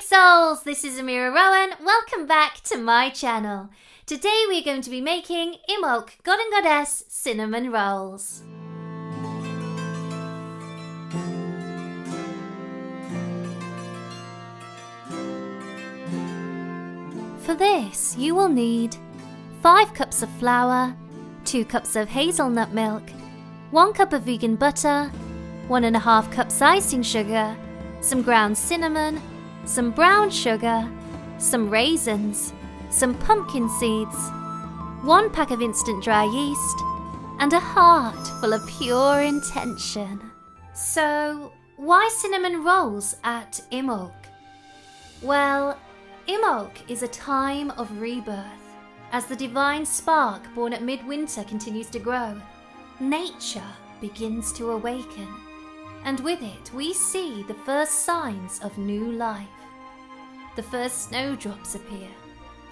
souls, this is Amira Rowan. Welcome back to my channel. Today we're going to be making Imbolc God and Goddess cinnamon rolls. For this you will need 5 cups of flour, 2 cups of hazelnut milk, 1 cup of vegan butter, 1.5 cups icing sugar, some ground cinnamon, some brown sugar, some raisins, some pumpkin seeds, 1 pack of instant dry yeast, and a heart full of pure intention. So, why cinnamon rolls at Imbolc? Well, Imbolc is a time of rebirth. As the divine spark born at midwinter continues to grow, nature begins to awaken. And with it, we see the first signs of new life. The first snowdrops appear,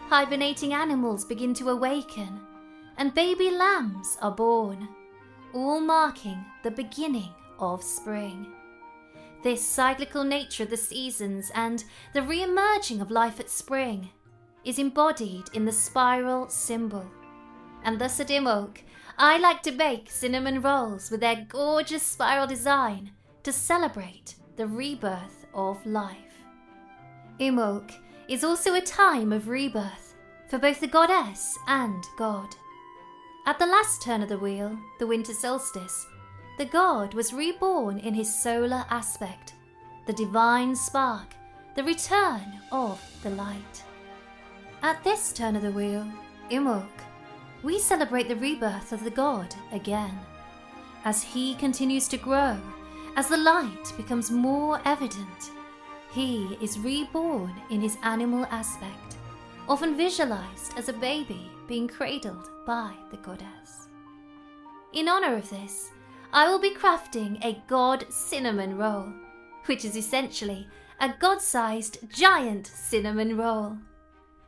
hibernating animals begin to awaken, and baby lambs are born, all marking the beginning of spring. This cyclical nature of the seasons and the re-emerging of life at spring is embodied in the spiral symbol. And thus at Imbolc, I like to bake cinnamon rolls with their gorgeous spiral design to celebrate the rebirth of life. Imbolc is also a time of rebirth for both the goddess and god. At the last turn of the wheel, the winter solstice, the god was reborn in his solar aspect, the divine spark, the return of the light. At this turn of the wheel, Imbolc, we celebrate the rebirth of the god again, as he continues to grow, as the light becomes more evident. He is reborn in his animal aspect, often visualized as a baby being cradled by the goddess. In honor of this, I will be crafting a god cinnamon roll, which is essentially a god-sized giant cinnamon roll.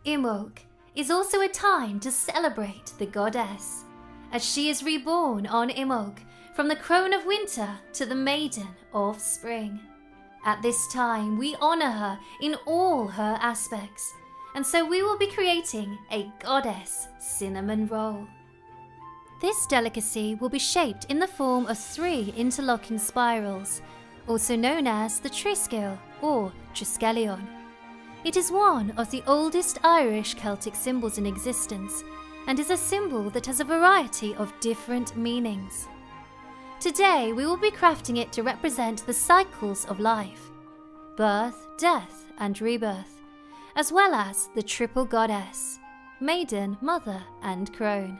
Imbolc is also a time to celebrate the goddess, as she is reborn on Imbolc from the crone of winter to the maiden of spring. At this time, we honor her in all her aspects, and so we will be creating a goddess cinnamon roll. This delicacy will be shaped in the form of 3 interlocking spirals, also known as the Triskel or Triskelion. It is one of the oldest Irish Celtic symbols in existence, and is a symbol that has a variety of different meanings. Today we will be crafting it to represent the cycles of life: birth, death and rebirth, as well as the triple goddess, maiden, mother and crone.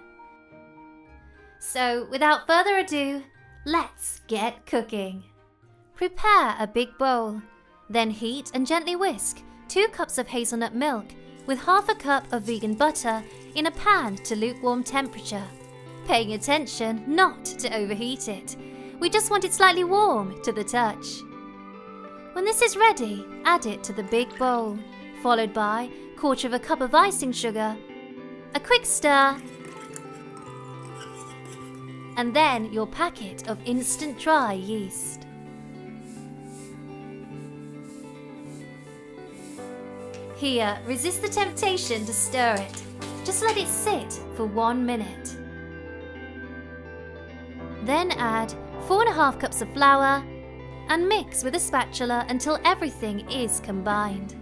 So without further ado, let's get cooking. Prepare a big bowl, then heat and gently whisk 2 cups of hazelnut milk with half a cup of vegan butter in a pan to lukewarm temperature, paying attention not to overheat it. We just want it slightly warm to the touch. When this is ready, add it to the big bowl, followed by 1/4 cup of icing sugar, a quick stir, and then your packet of instant dry yeast. Here, resist the temptation to stir it. Just let it sit for 1 minute. Then add 4.5 cups of flour and mix with a spatula until everything is combined.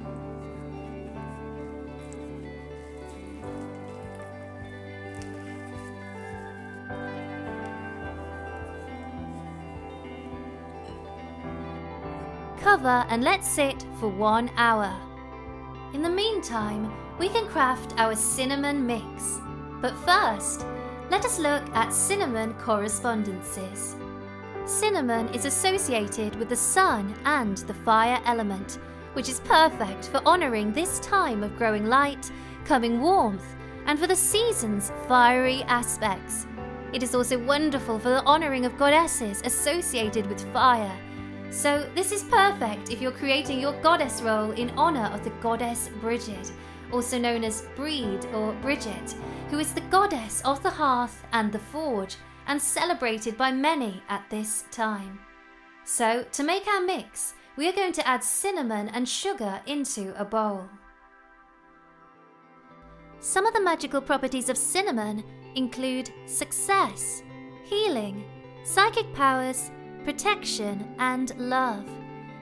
Cover and let sit for 1 hour. In the meantime, we can craft our cinnamon mix. But first, let us look at cinnamon correspondences. Cinnamon is associated with the sun and the fire element, which is perfect for honoring this time of growing light, coming warmth, and for the season's fiery aspects. It is also wonderful for the honoring of goddesses associated with fire. So this is perfect if you're creating your goddess roll in honor of the goddess Bridget, also known as Breed or Bridget, who is the goddess of the hearth and the forge, and celebrated by many at this time. So to make our mix, we are going to add cinnamon and sugar into a bowl. Some of the magical properties of cinnamon include success, healing, psychic powers, protection, and love.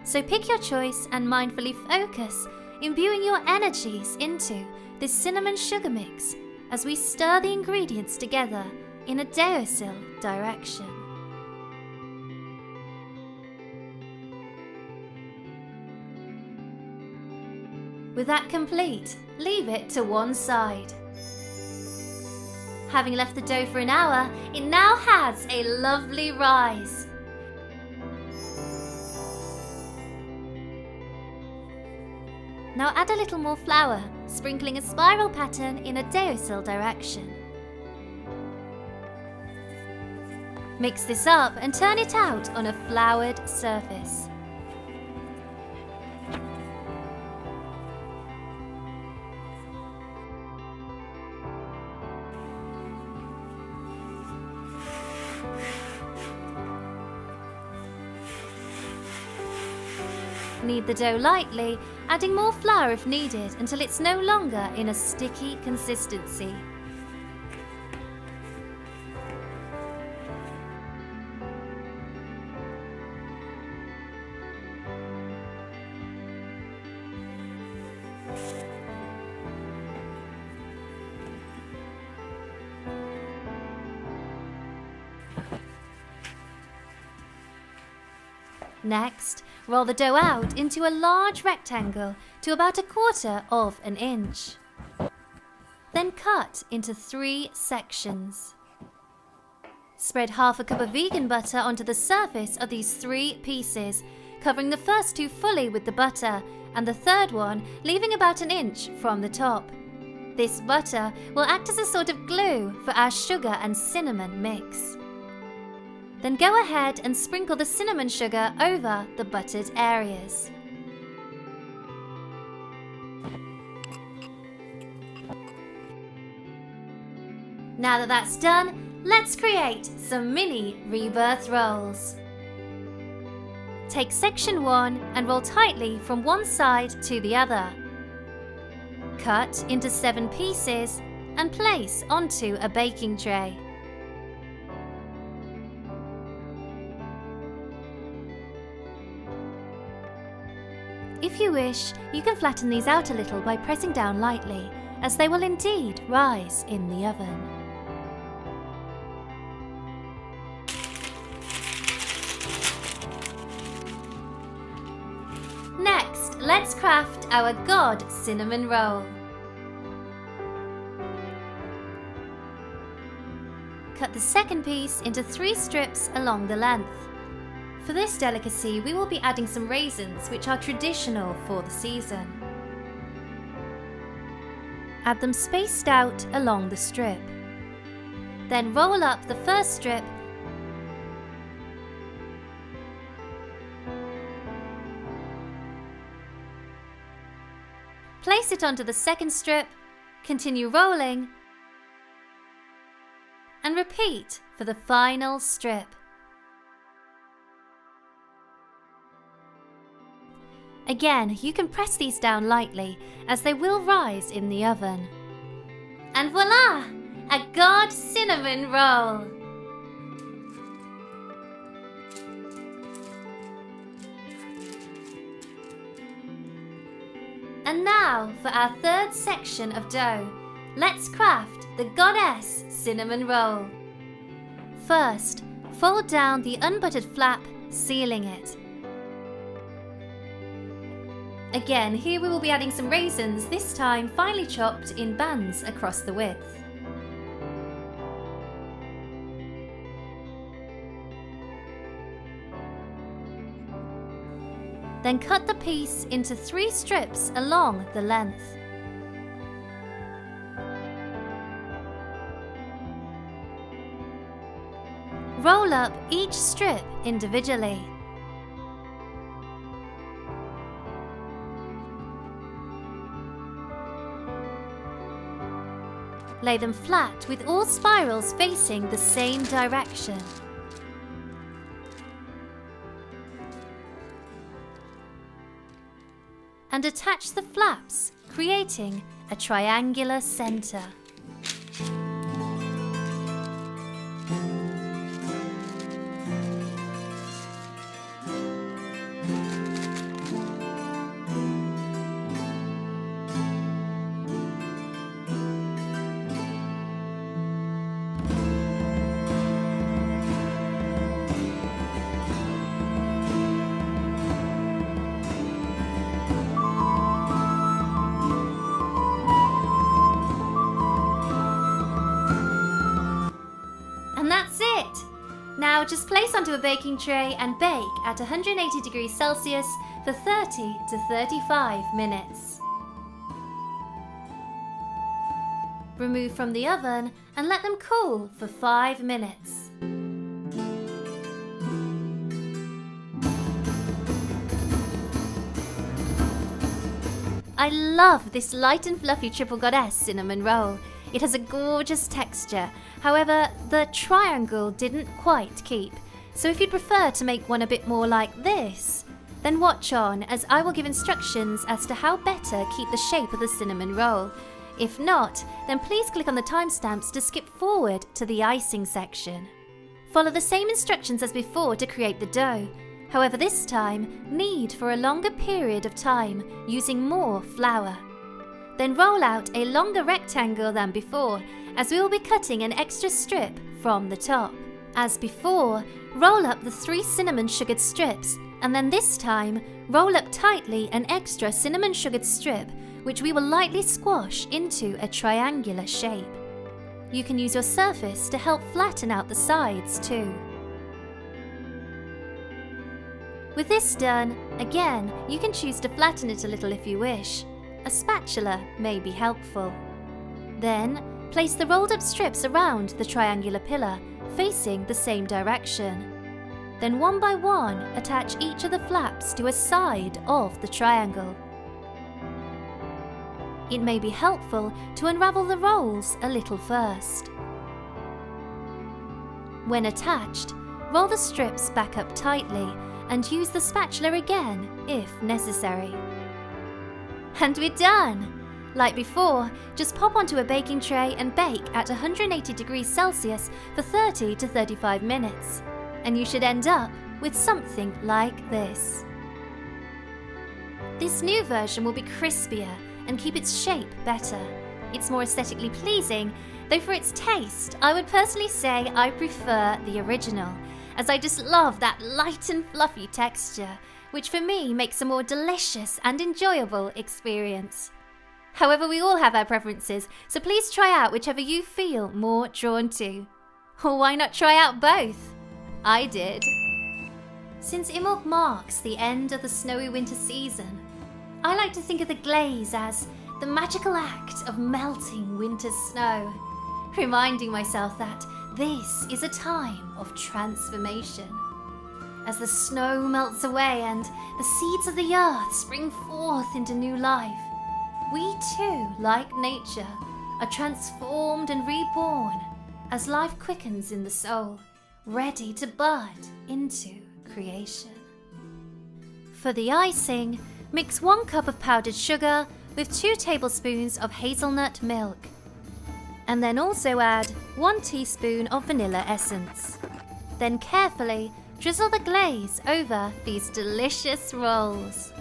So pick your choice and mindfully focus, imbuing your energies into this cinnamon sugar mix as we stir the ingredients together in a Deosil direction. With that complete, leave it to one side. Having left the dough for an hour, it now has a lovely rise. Now add a little more flour, sprinkling a spiral pattern in a Deosil direction. Mix this up and turn it out on a floured surface. Knead the dough lightly, adding more flour if needed until it's no longer in a sticky consistency. Next, roll the dough out into a large rectangle to about 1/4 inch. Then cut into 3 sections. Spread half a cup of vegan butter onto the surface of these 3 pieces, covering the first 2 fully with the butter and the third one leaving about 1 inch from the top. This butter will act as a sort of glue for our sugar and cinnamon mix. Then go ahead and sprinkle the cinnamon sugar over the buttered areas. Now that that's done, let's create some mini rebirth rolls. Take section 1 and roll tightly from one side to the other. Cut into 7 pieces and place onto a baking tray. If you wish, you can flatten these out a little by pressing down lightly, as they will indeed rise in the oven. Next, let's craft our God cinnamon roll. Cut the second piece into 3 strips along the length. For this delicacy, we will be adding some raisins, which are traditional for the season. Add them spaced out along the strip. Then roll up the first strip place it onto the second strip, continue rolling, and repeat for the final strip. Again, you can press these down lightly, as they will rise in the oven. And voila! A God cinnamon roll! And now for our third section of dough. Let's craft the Goddess cinnamon roll. First, fold down the unbuttered flap, sealing it. Again, here we will be adding some raisins, this time finely chopped in bands across the width. Then cut the piece into 3 strips along the length. Roll up each strip individually. Lay them flat with all spirals facing the same direction. and attach the flaps, creating a triangular center. And that's it! Now just place onto a baking tray and bake at 180 degrees Celsius for 30 to 35 minutes. Remove from the oven and let them cool for 5 minutes. I love this light and fluffy Triple Goddess cinnamon roll. It has a gorgeous texture. However, the triangle didn't quite keep. So if you'd prefer to make one a bit more like this, then watch on as I will give instructions as to how better keep the shape of the cinnamon roll. If not, then please click on the timestamps to skip forward to the icing section. Follow the same instructions as before to create the dough. However, this time, knead for a longer period of time using more flour. Then roll out a longer rectangle than before, as we will be cutting an extra strip from the top. As before, roll up the 3 cinnamon sugared strips, and then this time, roll up tightly an extra cinnamon sugared strip, which we will lightly squash into a triangular shape. You can use your surface to help flatten out the sides too. With this done, again, you can choose to flatten it a little if you wish. A spatula may be helpful. Then, place the rolled up strips around the triangular pillar, facing the same direction. Then one by one, attach each of the flaps to a side of the triangle. It may be helpful to unravel the rolls a little first. When attached, roll the strips back up tightly and use the spatula again if necessary. And we're done! Like before, just pop onto a baking tray and bake at 180 degrees Celsius for 30 to 35 minutes. And you should end up with something like this. This new version will be crispier and keep its shape better. It's more aesthetically pleasing, though for its taste, I would personally say I prefer the original, as I just love that light and fluffy texture, which for me makes a more delicious and enjoyable experience. However, we all have our preferences, so please try out whichever you feel more drawn to. Or why not try out both? I did. Since Imbolc marks the end of the snowy winter season, I like to think of the glaze as the magical act of melting winter snow, reminding myself that this is a time of transformation. As the snow melts away and the seeds of the earth spring forth into new life, we too, like nature, are transformed and reborn as life quickens in the soul, ready to bud into creation. For the icing, mix 1 cup of powdered sugar with 2 tablespoons of hazelnut milk, and then also add 1 teaspoon of vanilla essence. Then carefully drizzle the glaze over these delicious rolls.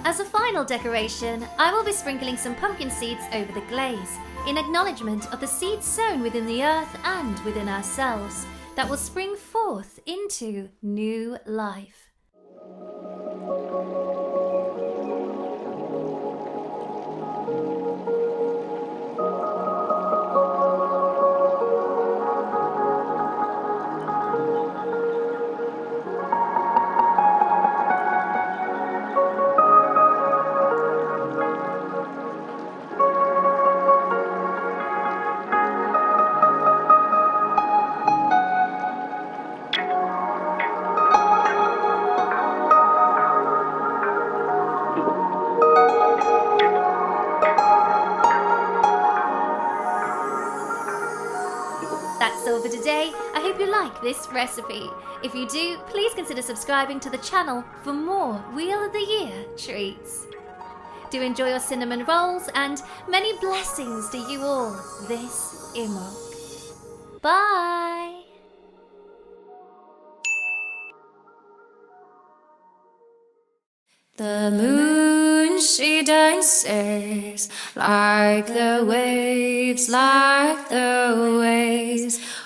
As a final decoration, I will be sprinkling some pumpkin seeds over the glaze, in acknowledgement of the seeds sown within the earth and within ourselves, that will spring forth into new life. for today. I hope you like this recipe. If you do, please consider subscribing to the channel for more Wheel of the Year treats. Do enjoy your cinnamon rolls, and many blessings to you all this Imbolc. Bye! The moon, she dances like the waves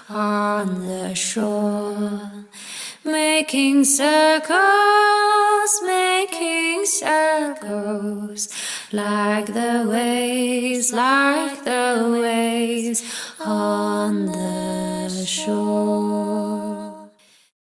on the shore, making circles like the waves on the shore.